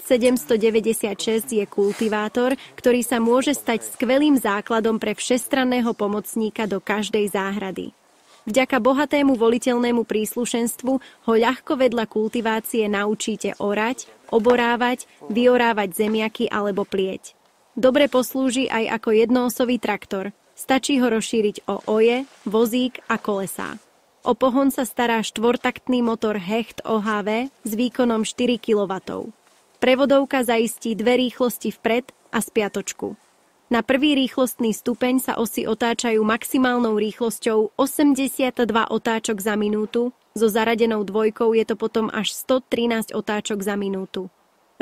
796 je kultivátor, ktorý sa môže stať skvelým základom pre všestranného pomocníka do každej záhrady. Vďaka bohatému voliteľnému príslušenstvu ho ľahko vedľa kultivácie naučíte orať, oborávať, vyorávať zemiaky alebo plieť. Dobre poslúži aj ako jednoosový traktor. Stačí ho rozšíriť o oje, vozík a kolesá. O pohon sa stará štvortaktný motor Hecht OHV s výkonom 4 kW. Prevodovka zaistí dve rýchlosti vpred a spiatočku. Na prvý rýchlostný stupeň sa osy otáčajú maximálnou rýchlosťou 82 otáčok za minútu, so zaradenou dvojkou je to potom až 113 otáčok za minútu.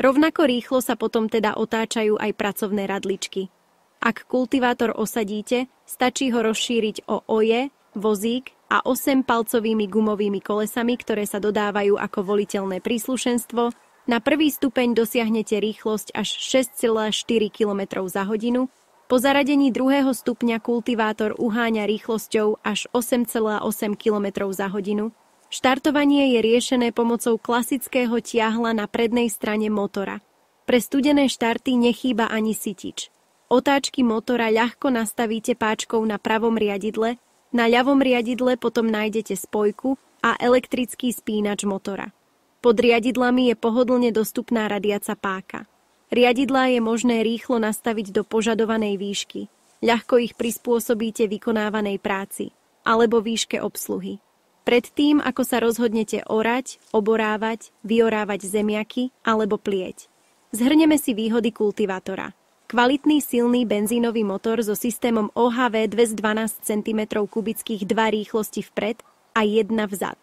Rovnako rýchlo sa potom teda otáčajú aj pracovné radličky. Ak kultivátor osadíte, stačí ho rozšíriť o oje, vozík a 8-palcovými gumovými kolesami, ktoré sa dodávajú ako voliteľné príslušenstvo. Na prvý stupeň dosiahnete rýchlosť až 6,4 km za hodinu. Po zaradení druhého stupňa kultivátor uháňa rýchlosťou až 8,8 km za hodinu. Štartovanie je riešené pomocou klasického tiahla na prednej strane motora. Pre studené štarty nechýba ani sytič. Otáčky motora ľahko nastavíte páčkou na pravom riadidle, na ľavom riadidle potom nájdete spojku a elektrický spínač motora. Pod riadidlami je pohodlne dostupná radiaca páka. Riadidlá je možné rýchlo nastaviť do požadovanej výšky. Ľahko ich prispôsobíte vykonávanej práci alebo výške obsluhy. Predtým, ako sa rozhodnete orať, oborávať, vyorávať zemiaky alebo plieť. Zhrneme si výhody kultivátora. Kvalitný silný benzínový motor so systémom OHV 212 cm3, 2 rýchlosti vpred a 1 vzad.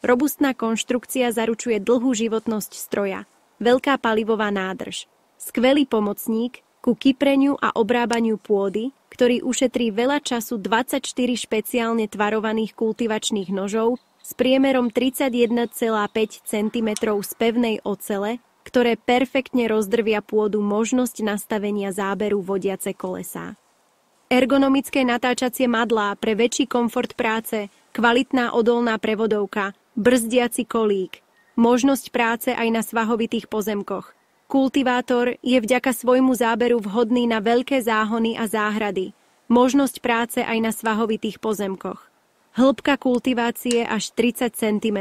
Robustná konštrukcia zaručuje dlhú životnosť stroja. Veľká palivová nádrž. Skvelý pomocník ku kypreniu a obrábaniu pôdy, ktorý ušetrí veľa času 24 špeciálne tvarovaných kultivačných nožov s priemerom 31,5 cm z pevnej ocele, ktoré perfektne rozdrvia pôdu možnosť nastavenia záberu vodiace kolesá. Ergonomické natáčacie madlá pre väčší komfort práce, kvalitná odolná prevodovka, brzdiaci kolík, možnosť práce aj na svahovitých pozemkoch. Kultivátor je vďaka svojmu záberu vhodný na veľké záhony a záhrady, možnosť práce aj na svahovitých pozemkoch. Hĺbka kultivácie až 30 cm.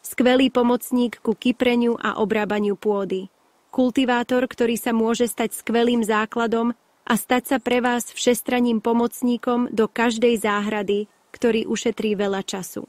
Skvelý pomocník ku kypreniu a obrábaniu pôdy. Kultivátor, ktorý sa môže stať skvelým základom a stať sa pre vás všestranným pomocníkom do každej záhrady, ktorý ušetrí veľa času.